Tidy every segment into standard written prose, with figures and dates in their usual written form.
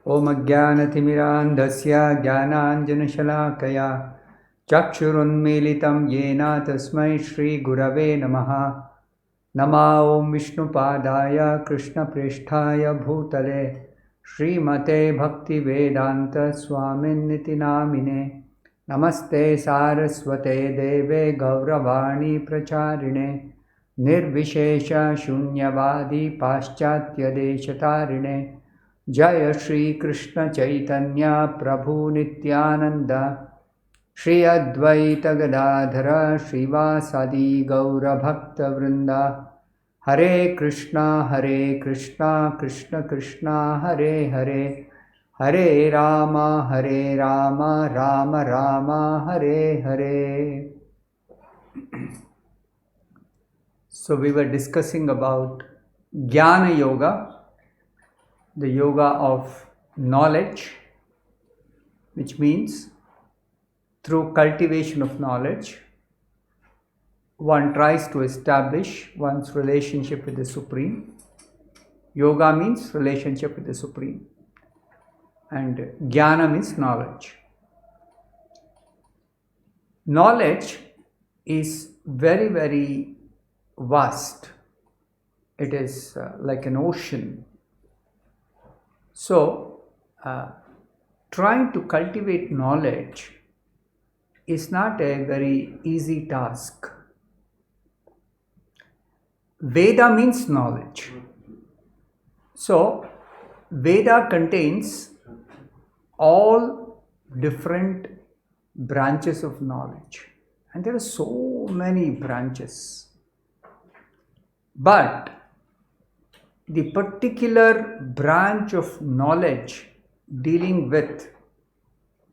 Om Ajnanathimirantasya Jnananjanashalakaya Chakshurunmilitam Yena Tasmai Shri Gurave Namaha. Nama Om Vishnupadaya Krishna Presthaya Bhutale Srimate Bhaktivedanta Swaminiti Namine Namaste Saraswate Deve Gauravani Pracharine Nirvishesha Shunyavadi Paschatya Deshatarine Jaya Shri Krishna Chaitanya Prabhu Nityananda Shri Advaita Gadadhara Srivasadi Gaura Bhakta Vrinda Hare Krishna Krishna Krishna Hare Hare Hare Rama Rama Rama Hare Hare. So we were discussing about Jnana Yoga, the yoga of knowledge, which means through cultivation of knowledge, one tries to establish one's relationship with the Supreme. Yoga means relationship with the Supreme, and Jnana means knowledge. Knowledge is very, very vast. It is like an ocean. So, trying to cultivate knowledge is not a very easy task. Veda means knowledge. So, Veda contains all different branches of knowledge. And there are so many branches. But the particular branch of knowledge dealing with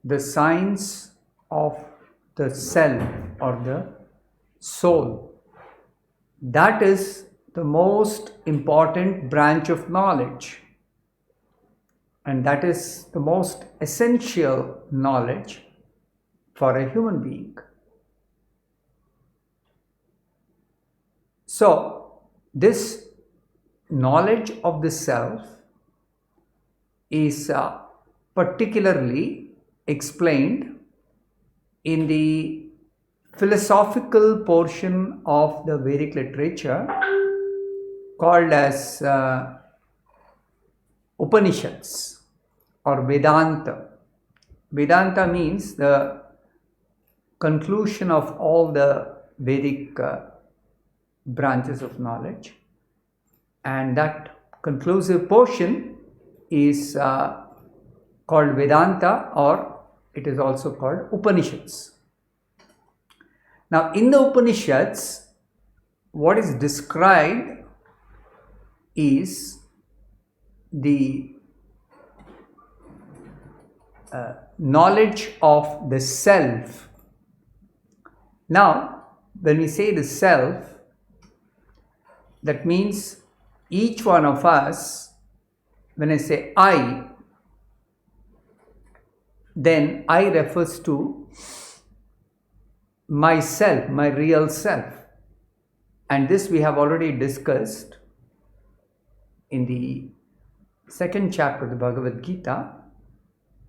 the science of the self or the soul, that is the most important branch of knowledge, and that is the most essential knowledge for a human being. So this knowledge of the self is particularly explained in the philosophical portion of the Vedic literature called as Upanishads or Vedanta. Vedanta means the conclusion of all the Vedic branches of knowledge, and that conclusive portion is called Vedanta, or it is also called Upanishads. Now, in the Upanishads, what is described is the knowledge of the self. Now, when we say the self, that means each one of us, when I say I, then I refers to myself, my real self. And this we have already discussed in the second chapter of the Bhagavad Gita.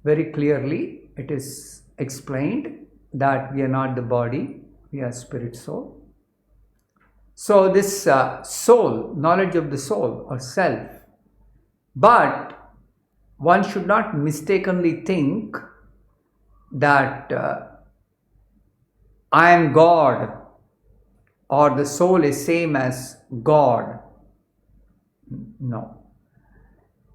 Very clearly it is explained that we are not the body, we are spirit soul. So this soul, knowledge of the soul or self, but one should not mistakenly think that I am God or the soul is same as God. No.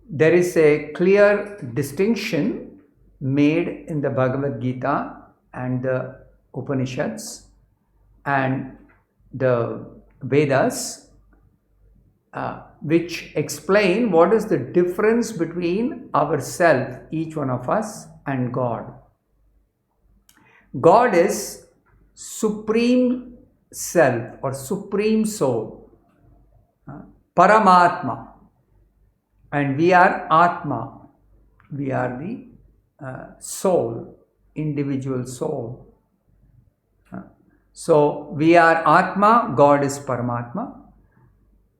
There is a clear distinction made in the Bhagavad Gita and the Upanishads and the Vedas, which explain what is the difference between ourself, each one of us, and God. God is supreme self or supreme soul, Paramatma, and we are Atma, we are the soul, individual soul. So we are Atma, God is Paramatma.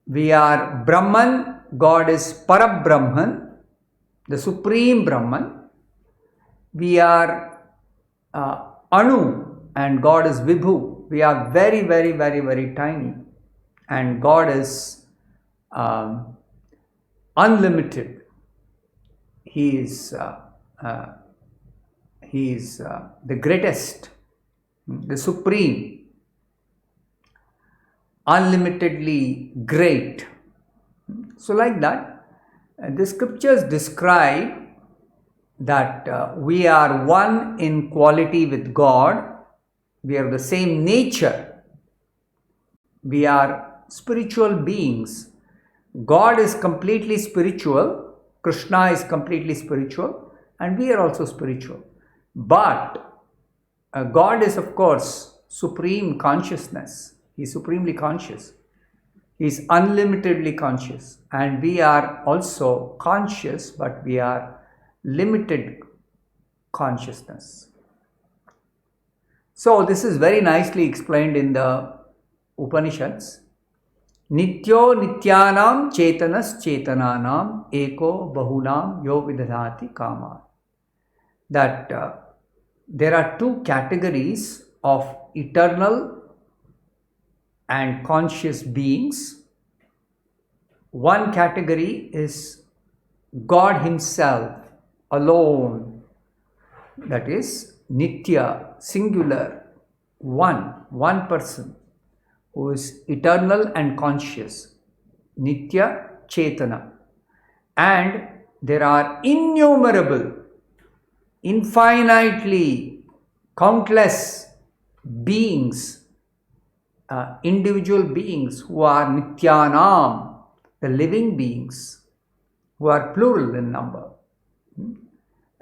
We are Brahman, God is Parabrahman. the Supreme Brahman. We are Anu and God is Vibhu. We are very, very, very, very tiny. And God is unlimited. He is the greatest, the Supreme, unlimitedly great. So like that, the scriptures describe that we are one in quality with God. We are the same nature. We are spiritual beings. God is completely spiritual. Krishna is completely spiritual. And we are also spiritual. But God is, of course, supreme consciousness. He is supremely conscious. He is unlimitedly conscious. And we are also conscious, but we are limited consciousness. So this is very nicely explained in the Upanishads. Nityo nityanam chetanas chetananam eko bahunam yo vidadhati kama. That there are two categories of eternal and conscious beings. One category is God Himself alone, that is Nitya, singular, one person who is eternal and conscious, Nitya Chetana. And there are innumerable, infinitely countless beings, individual beings who are Nityanam, the living beings, who are plural in number.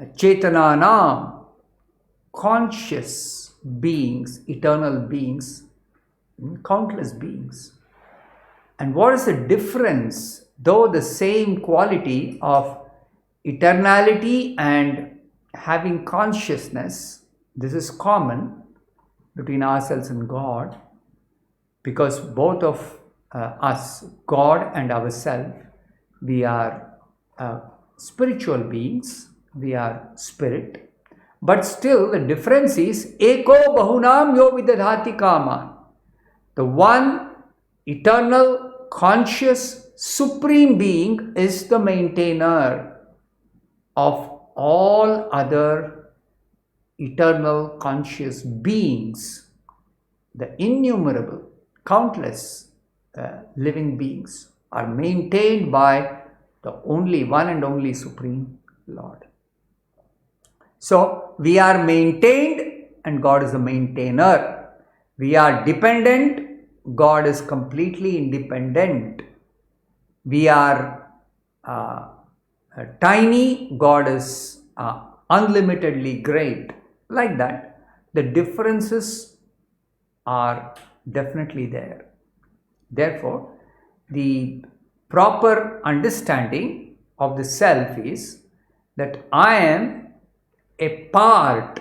Chetananam, conscious beings, eternal beings, countless beings. And what is the difference, though the same quality of eternality and having consciousness? This is common between ourselves and God, because both of us, God and ourselves, we are spiritual beings, we are spirit. But still the difference is Eko Bahunam Yo Vidadhati Kaman. The one eternal, conscious, supreme being is the maintainer of all other eternal, conscious beings, the innumerable, countless living beings are maintained by the only one and only Supreme Lord. So we are maintained and God is the maintainer. We are dependent, God is completely independent. We are tiny, God is unlimitedly great. Like that, the differences are definitely there. Therefore, the proper understanding of the self is that I am a part,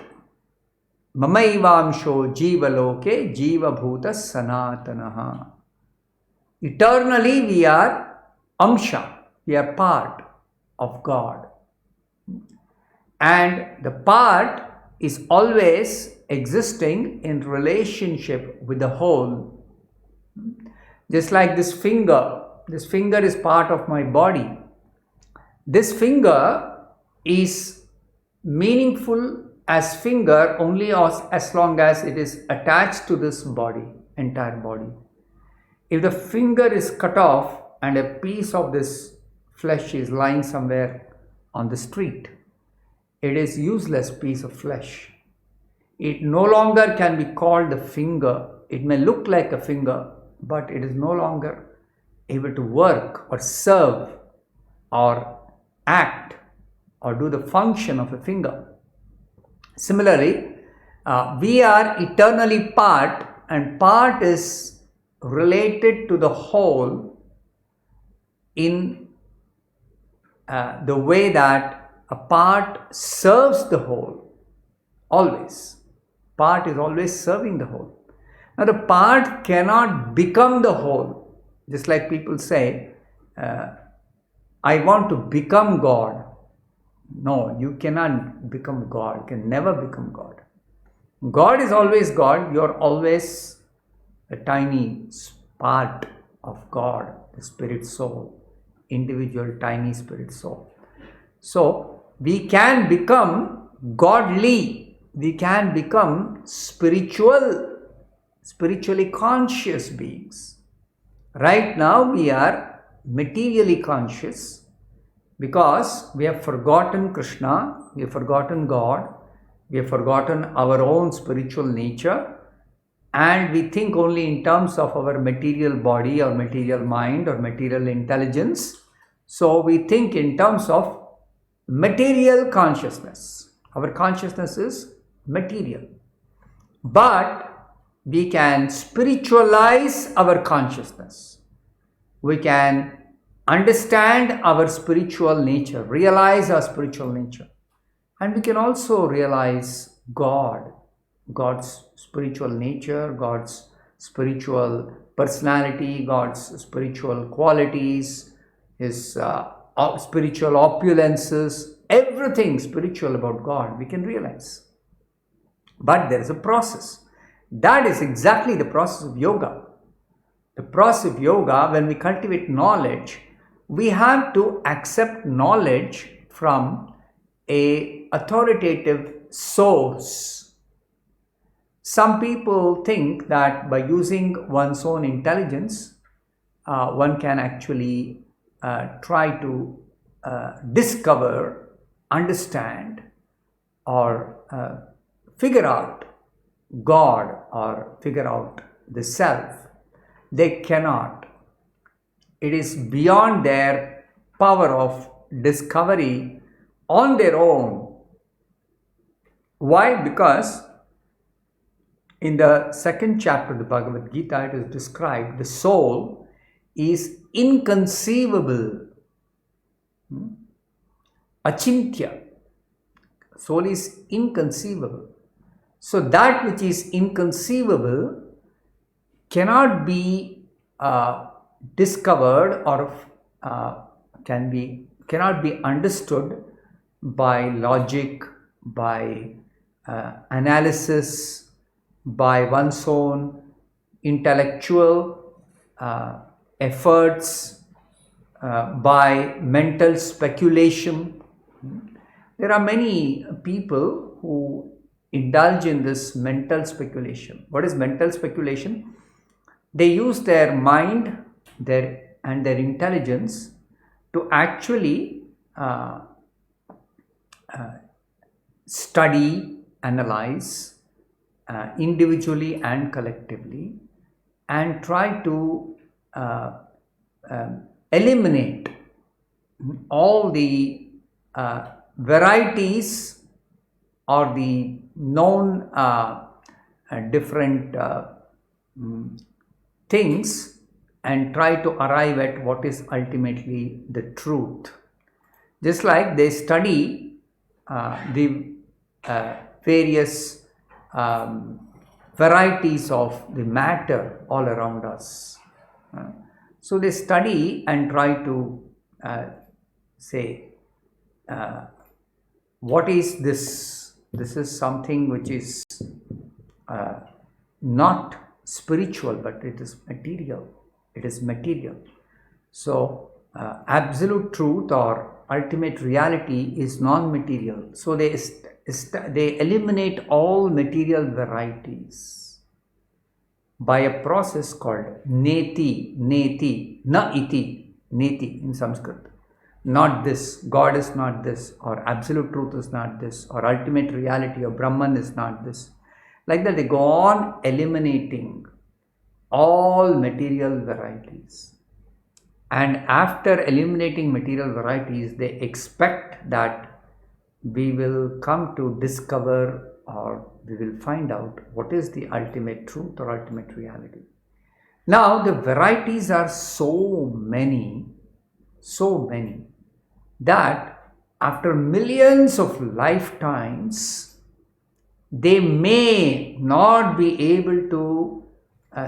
mamaivamsho jivaloke jivabhuta sanatanaha. Eternally we are amsha, we are part of God. And the part is always existing in relationship with the whole. Just like this finger is part of my body. This finger is meaningful as finger only as long as it is attached to this body, entire body. If the finger is cut off and a piece of this flesh is lying somewhere on the street, it is useless piece of flesh. It no longer can be called a finger. It may look like a finger, but it is no longer able to work or serve or act or do the function of a finger. Similarly, we are eternally part, and part is related to the whole in the way that a part serves the whole. Always. Part is always serving the whole. Now the part cannot become the whole. Just like people say, I want to become God. No, you cannot become God. You can never become God. God is always God. You are always a tiny part of God, the spirit soul, individual tiny spirit soul. So we can become godly. We can become spiritually conscious beings. Right now we are materially conscious because we have forgotten Krishna, we have forgotten God, we have forgotten our own spiritual nature, and we think only in terms of our material body or material mind or material intelligence. So we think in terms of material consciousness. Our consciousness is material. But we can spiritualize our consciousness. We can understand our spiritual nature, realize our spiritual nature. And we can also realize God, God's spiritual nature, God's spiritual personality, God's spiritual qualities, His spiritual opulences, everything spiritual about God we can realize. But there is a process. That is exactly the process of yoga. The process of yoga, when we cultivate knowledge, we have to accept knowledge from an authoritative source. Some people think that by using one's own intelligence, one can actually try to discover, understand, or figure out God or figure out the self. They cannot. It is beyond their power of discovery on their own. Why? Because in the second chapter of the Bhagavad Gita, it is described the soul is inconceivable. Achintya. Soul is inconceivable. So that which is inconceivable cannot be discovered or cannot be understood by logic, by analysis, by one's own intellectual efforts, by mental speculation. There are many people who indulge in this mental speculation. What is mental speculation? They use their mind and their intelligence to actually study, analyze individually and collectively, and try to eliminate all the varieties or the known different things, and try to arrive at what is ultimately the truth. Just like they study the various varieties of the matter all around us. So they study and try to say, what is this? This is something which is not spiritual, but it is material. It is material. So absolute truth or ultimate reality is non-material. So they eliminate all material varieties by a process called neti, na iti, neti in Sanskrit. Not this, God is not this, or absolute truth is not this, or ultimate reality or Brahman is not this. Like that, they go on eliminating all material varieties. And after eliminating material varieties, they expect that we will come to discover, or we will find out what is the ultimate truth or ultimate reality. Now, the varieties are so many, that after millions of lifetimes, they may not be able to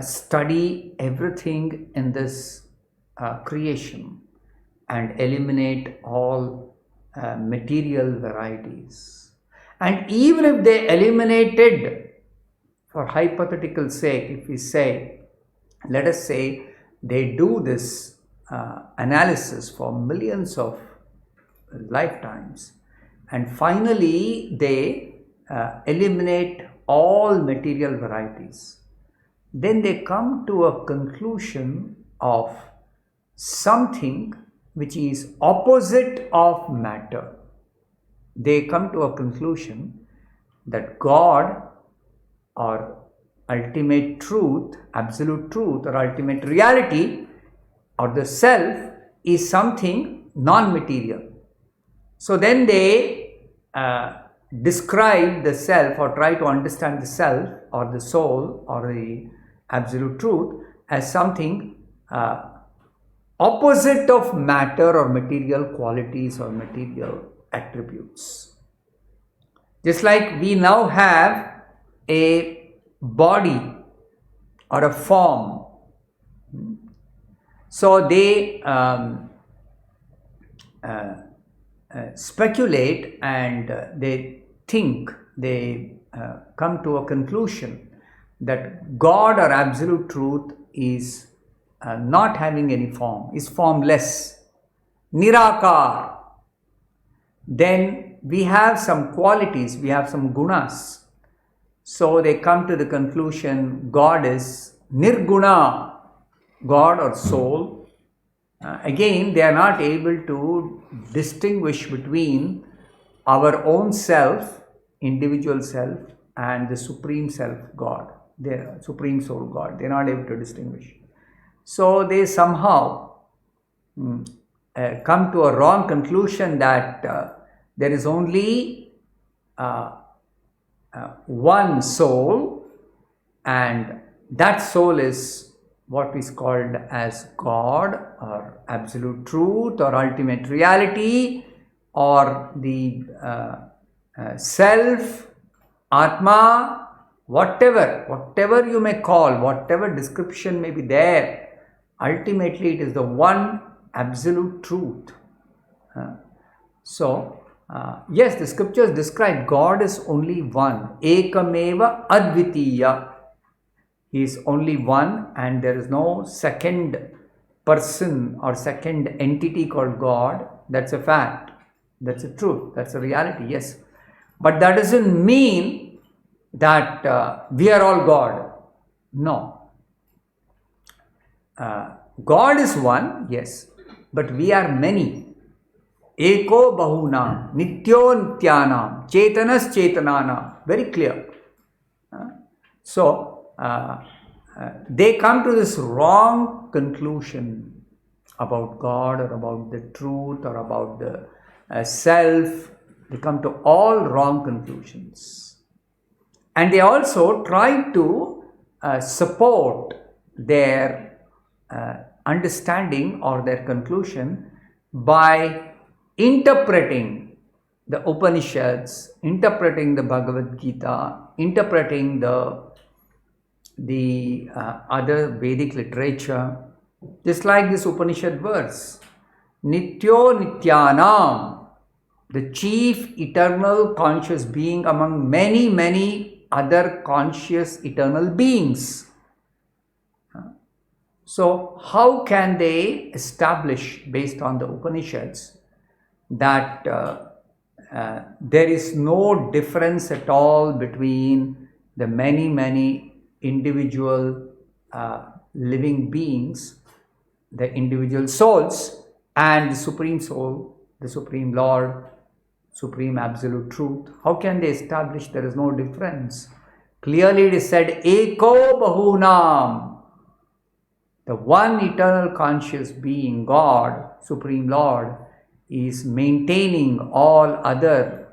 study everything in this creation and eliminate all material varieties. And even if they eliminated, for hypothetical sake, if we say, let us say they do this analysis for millions of lifetimes, and finally they eliminate all material varieties, then they come to a conclusion of something which is opposite of matter. They come to a conclusion that God, or ultimate truth, absolute truth, or ultimate reality, or the self, is something non-material. So then they describe the self, or try to understand the self or the soul or the absolute truth as something opposite of matter or material qualities or material attributes. Just like we now have a body or a form. So they speculate and they think, they come to a conclusion that God or absolute truth is not having any form, is formless, nirakar. Then we have some qualities, we have some gunas. So they come to the conclusion God is nirguna, God or soul. Again, they are not able to distinguish between our own self, individual self, and the supreme self, God, the supreme soul, God. They are not able to distinguish. So they somehow come to a wrong conclusion that there is only one soul, and that soul is what is called as God or absolute truth or ultimate reality or the self, Atma, whatever you may call, whatever description may be there, ultimately it is the one absolute truth. Yes, the scriptures describe God is only one, ekameva advitiya. He is only one, and there is no second person or second entity called God. That's a fact. That's a truth. That's a reality, yes. But that doesn't mean that we are all God. No. God is one, yes, but we are many. Eko bahunam, nityo nityanam, chetanas chetananam. Very clear. They come to this wrong conclusion about God or about the truth or about the self. They come to all wrong conclusions. And they also try to support their understanding or their conclusion by interpreting the Upanishads, interpreting the Bhagavad Gita, interpreting the other Vedic literature, just like this Upanishad verse, Nityo Nityanam, the chief eternal conscious being among many, many other conscious eternal beings. So how can they establish, based on the Upanishads, that there is no difference at all between the many, many individual living beings, the individual souls, and the Supreme Soul, the Supreme Lord, Supreme Absolute Truth? How can they establish there is no difference? Clearly it is said, Eko Bahunam, the one eternal conscious being, God, Supreme Lord, is maintaining all other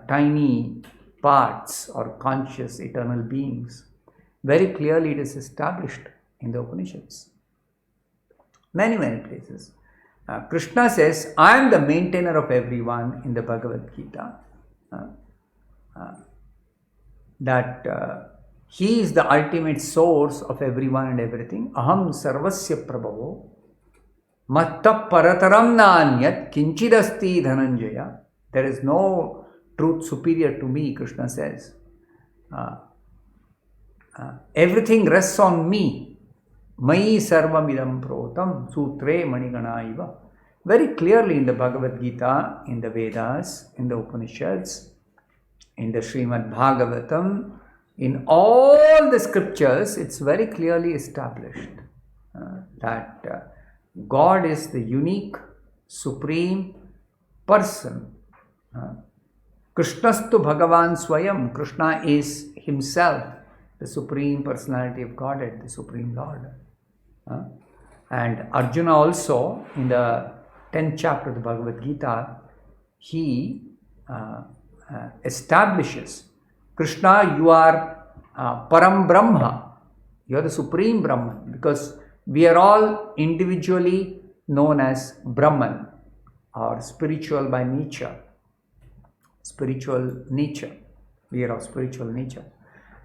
tiny parts or conscious eternal beings. Very clearly it is established in the Upanishads. Many, many places. Krishna says, I am the maintainer of everyone in the Bhagavad Gita. That he is the ultimate source of everyone and everything. Aham sarvasya prabhavo. Matta parataram nanyat kinchidasti dhananjaya. There is no truth superior to me, Krishna says. Everything rests on me. Mai sarvamidam protam sutre manigana. Very clearly in the Bhagavad Gita, in the Vedas, in the Upanishads, in the Srimad-Bhagavatam, in all the scriptures, it's very clearly established that God is the unique, supreme person. Krishnastu Bhagavan Swayam. Krishna is himself the supreme personality of Godhead, the supreme Lord. And Arjuna also, in the 10th chapter of the Bhagavad Gita, he establishes, Krishna, you are Param Brahma, you are the supreme Brahman, because we are all individually known as Brahman, or spiritual by nature. Spiritual nature. We are of spiritual nature.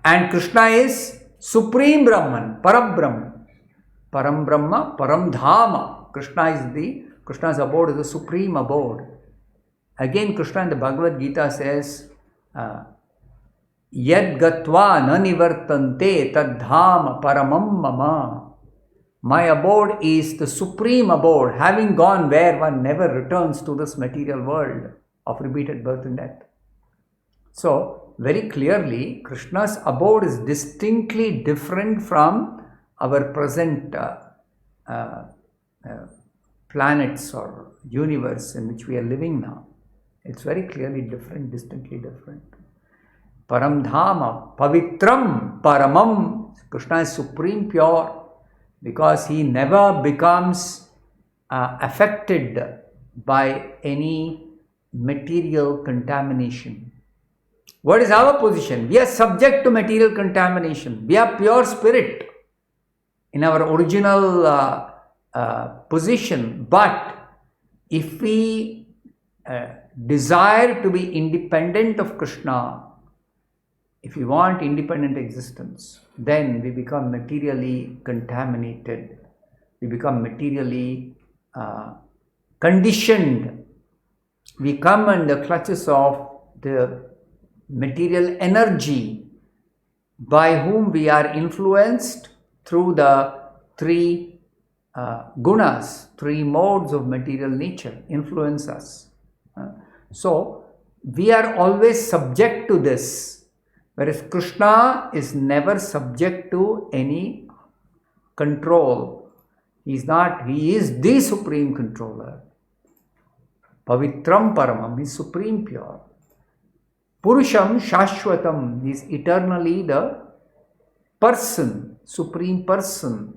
And Krishna is supreme Brahman, Param Brahman. Param Brahma, Param Dhama. Krishna's abode is the supreme abode. Again, Krishna in the Bhagavad Gita says, Yad gatva na nivartante tad dhama paramam mama. My abode is the supreme abode, having gone where one never returns to this material world of repeated birth and death. So, very clearly, Krishna's abode is distinctly different from our present planets or universe in which we are living now. It's very clearly different, distinctly different. Param Dhama, Pavitram, Paramam. Krishna is supreme pure because he never becomes affected by any material contamination. What is our position? We are subject to material contamination. We are pure spirit in our original position. But if we desire to be independent of Krishna, if we want independent existence, then we become materially contaminated. We become materially conditioned. We come in the clutches of the material energy by whom we are influenced through the three gunas, three modes of material nature influence us. So, we are always subject to this, whereas Krishna is never subject to any control. He is the supreme controller. Pavitram Paramam, he is supreme pure. Purusham Shashwatam, he is eternally the person, supreme person.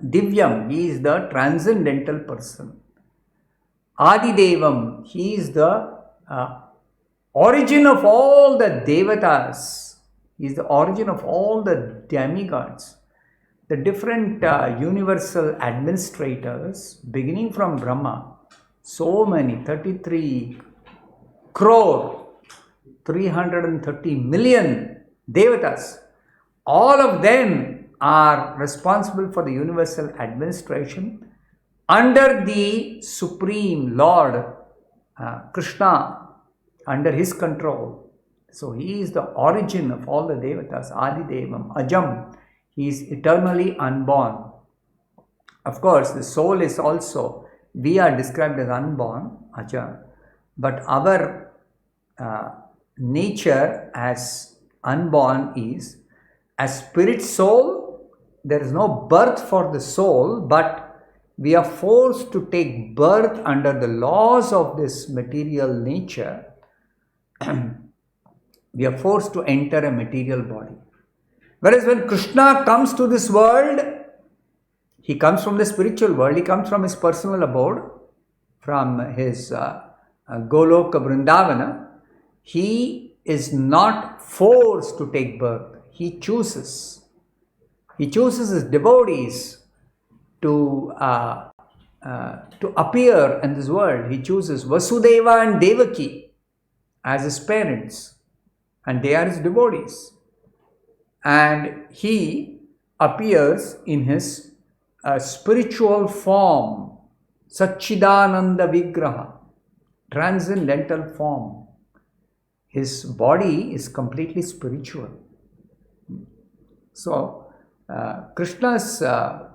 Divyam, he is the transcendental person. Adidevam, he is the origin of all the devatas. He is the origin of all the demigods. The different universal administrators, beginning from Brahma, so many, 33 crore, 330 million devatas, all of them are responsible for the universal administration under the Supreme Lord Krishna, under his control. So he is the origin of all the devatas, Adidevam, Ajam. He is eternally unborn. Of course, the soul is also, we are described as unborn, Ajam, but our nature as unborn is, as spirit soul, there is no birth for the soul, but we are forced to take birth under the laws of this material nature. We are forced to enter a material body. Whereas when Krishna comes to this world, he comes from the spiritual world, he comes from his personal abode, from his Goloka Vrindavana. He is not forced to take birth. He chooses. He chooses his devotees to appear in this world. He chooses Vasudeva and Devaki as his parents, and they are his devotees. And he appears in his a spiritual form, Satchidananda Vigraha, transcendental form. His body is completely spiritual. So, Krishna's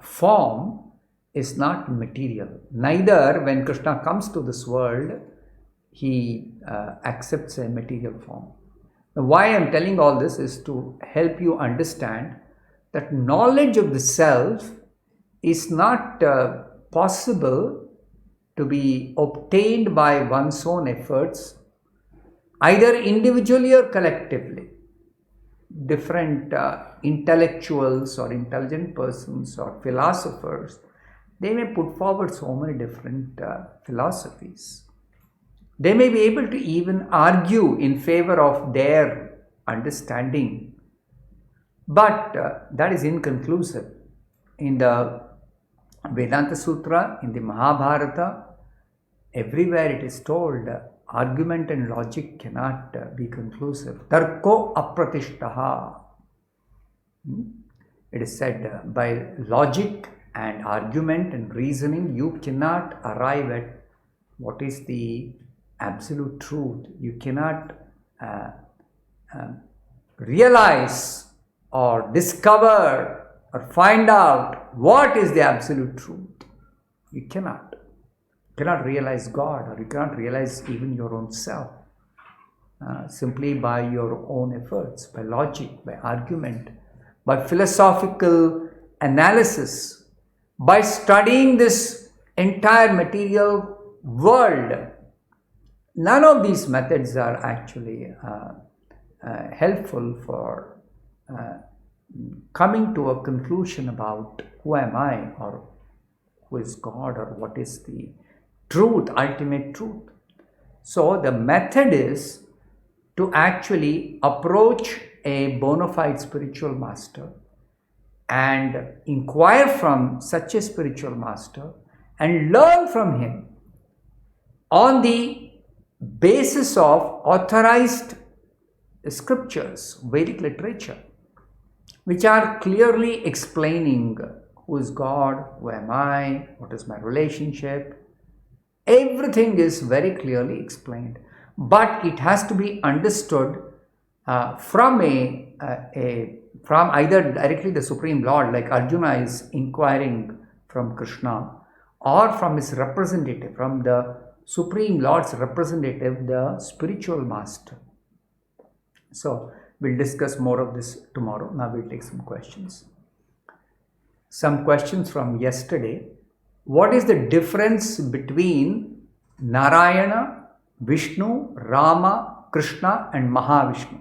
form is not material. Neither when Krishna comes to this world, he accepts a material form. Now, why I am telling all this is to help you understand that knowledge of the self is not possible to be obtained by one's own efforts, either individually or collectively. Different intellectuals or intelligent persons or philosophers, they may put forward so many different philosophies. They may be able to even argue in favor of their understanding, but that is inconclusive. In the Vedanta Sutra, in the Mahabharata, everywhere it is told argument and logic cannot be conclusive. Tarko apratishtaha. It is said by logic and argument and reasoning, you cannot arrive at what is the absolute truth. You cannot realize or discover or find out what is the absolute truth. You cannot. You cannot realize God, or you cannot realize even your own self simply by your own efforts, by logic, by argument, by philosophical analysis, by studying this entire material world. None of these methods are actually helpful for coming to a conclusion about who am I, or who is God, or what is the truth, ultimate truth. So the method is to actually approach a bona fide spiritual master and inquire from such a spiritual master and learn from him on the basis of authorized scriptures, Vedic literature, which are clearly explaining who is God, who am I, what is my relationship. Everything is very clearly explained, but it has to be understood from either directly the Supreme Lord, like Arjuna is inquiring from Krishna, or from his representative, from the Supreme Lord's representative, the spiritual master. So we'll discuss more of this tomorrow. Now we'll take some questions. Some questions from yesterday. What is the difference between Narayana, Vishnu, Rama, Krishna and Mahavishnu?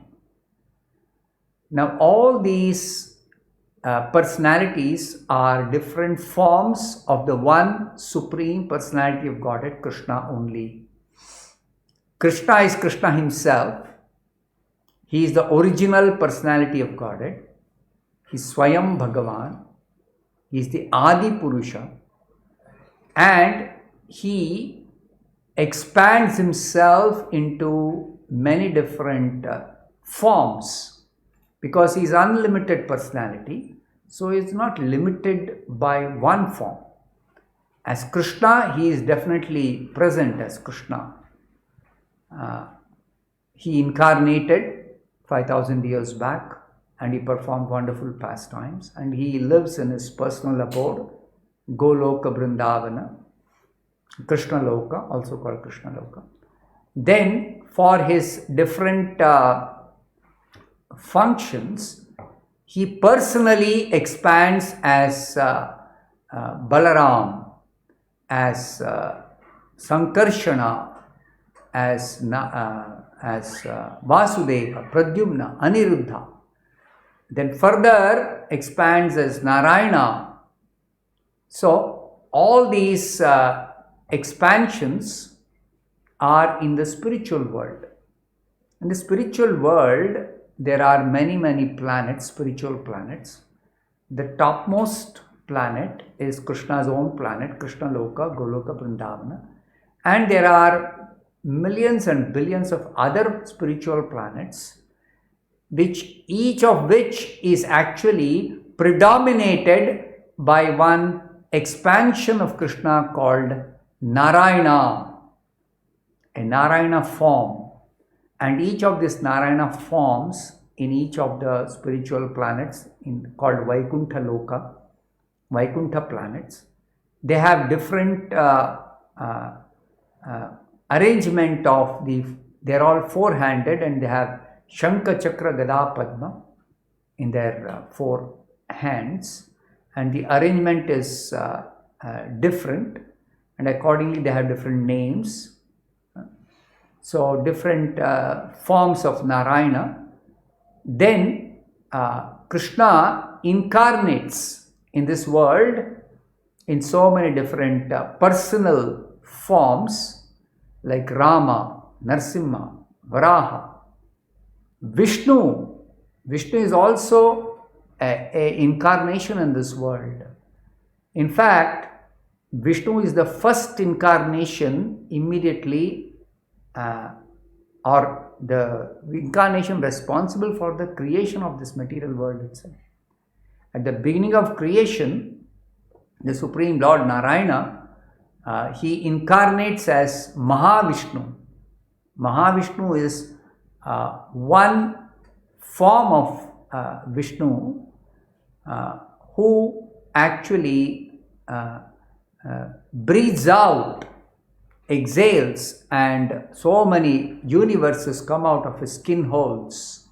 Now all these personalities are different forms of the one supreme personality of Godhead, Krishna only. Krishna is Krishna himself. He is the original personality of Godhead. He is Swayam Bhagavan. He is the Adi Purusha. And he expands himself into many different forms, because he is unlimited personality. So he is not limited by one form. As Krishna, he is definitely present as Krishna. He incarnated 5,000 years back and he performed wonderful pastimes, and he lives in his personal abode, Goloka Vrindavana, Krishna Loka, also called Krishna Loka. Then for his different functions, he personally expands as Balaram, as Sankarshana, as Vasudeva, Pradyumna, Aniruddha. Then further expands as Narayana. So all these expansions are in the spiritual world. In the spiritual world, there are many planets, spiritual planets. The topmost planet is Krishna's own planet, Krishna Loka, Goloka Vrindavana. And there are millions and billions of other spiritual planets, each of which is actually predominated by one expansion of Krishna called Narayana, a Narayana form. And each of these Narayana forms in each of the spiritual planets called Vaikuntha Loka, Vaikuntha planets, they have different arrangement of they're all four-handed and they have Shankha, Chakra, Gada, Padma in their four hands, and the arrangement is different, and accordingly they have different names. So different forms of Narayana. Then Krishna incarnates in this world in so many different personal forms like Rama, Narsimha, Varaha. Vishnu is also a incarnation in this world. In fact, Vishnu is the first incarnation immediately or the incarnation responsible for the creation of this material world itself. At the beginning of creation, the Supreme Lord Narayana, he incarnates as Mahavishnu. Mahavishnu is one form of Vishnu who actually breathes out, exhales, and so many universes come out of his skin holes,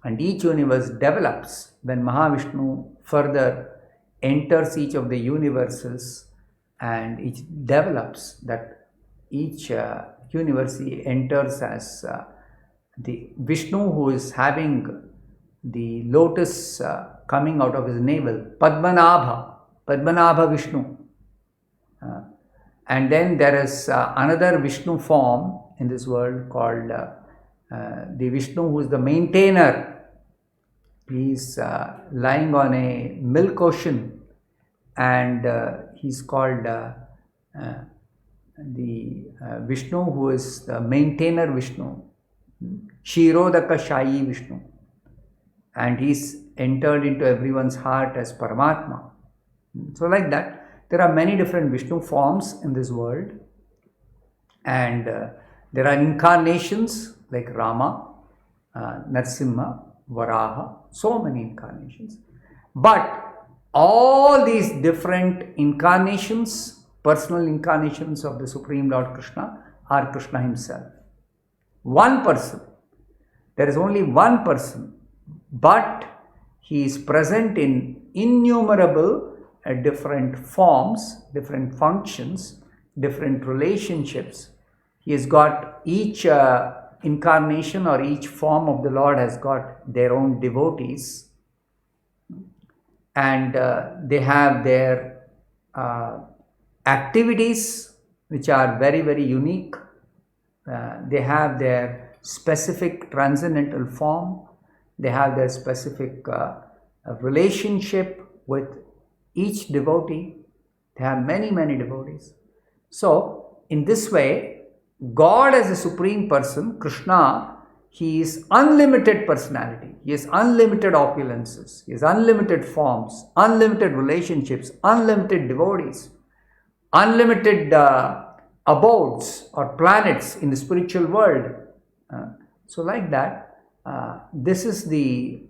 and each universe develops when Mahavishnu further enters each of the universes, and it develops that each universe he enters as the Vishnu who is having the lotus coming out of his navel, Padmanabha Vishnu. And then there is another Vishnu form in this world called the Vishnu who is the maintainer. He is lying on a milk ocean, and he's called the Vishnu who is the maintainer Vishnu, Shirodaka Shayi Vishnu, and he's entered into everyone's heart as Paramatma. So like that, there are many different Vishnu forms in this world, and there are incarnations like Rama, Narsimha, Varaha, so many incarnations. But all these different incarnations, personal incarnations of the Supreme Lord Krishna, are Krishna himself. One person. There is only one person, but he is present in innumerable different forms, different functions, different relationships. He has got each incarnation or each form of the Lord has got their own devotees, and they have their activities which are very, very unique. They have their specific transcendental form. They have their specific relationship with each devotee. They have many, many devotees. So, in this way, God as a supreme person, Krishna, he is unlimited personality. He has unlimited opulences. He has unlimited forms, unlimited relationships, unlimited devotees, unlimited abodes or planets in the spiritual world. So like that, this is the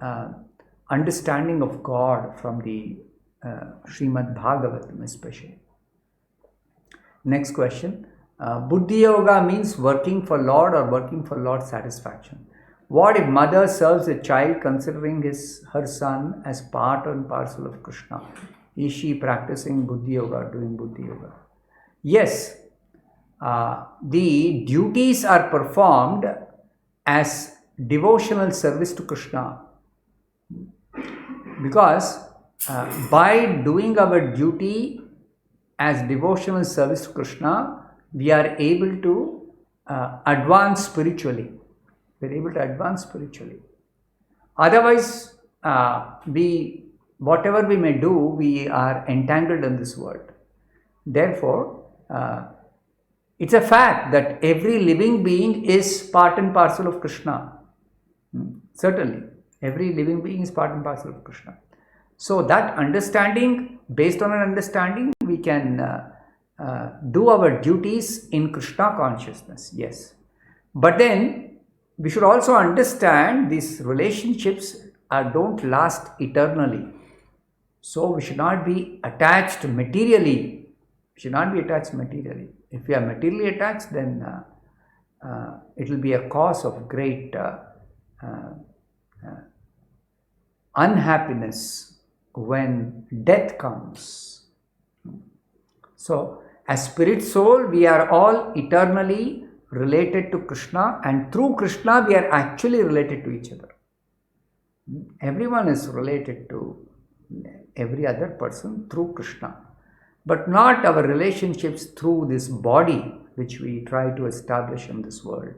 understanding of God from the Srimad-Bhagavatam especially. Next question. Buddhi Yoga means working for Lord or working for Lord's satisfaction. What if mother serves a child considering her son as part and parcel of Krishna? Is she practicing Buddhi Yoga, doing Buddhi Yoga? Yes, the duties are performed as devotional service to Krishna, because by doing our duty as devotional service to Krishna, we are able to advance spiritually. We are able to advance spiritually. Otherwise, whatever we may do, we are entangled in this world. Therefore, it's a fact that every living being is part and parcel of Krishna. Certainly, every living being is part and parcel of Krishna. So that understanding, based on an understanding, we can do our duties in Krishna consciousness, yes. But then we should also understand these relationships don't last eternally. So we should not be attached materially. We should not be attached materially. If we are materially attached, then it will be a cause of great unhappiness when death comes. So, as spirit soul, we are all eternally related to Krishna, and through Krishna, we are actually related to each other. Everyone is related to every other person through Krishna, but not our relationships through this body which we try to establish in this world.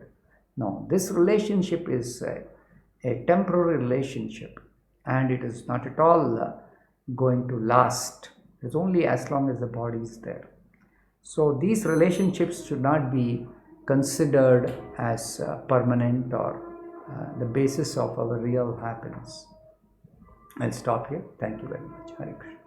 No, this relationship is a temporary relationship, and it is not at all going to last. It's only as long as the body is there. So these relationships should not be considered as permanent or the basis of our real happiness. I'll stop here. Thank you very much. Hare Krishna.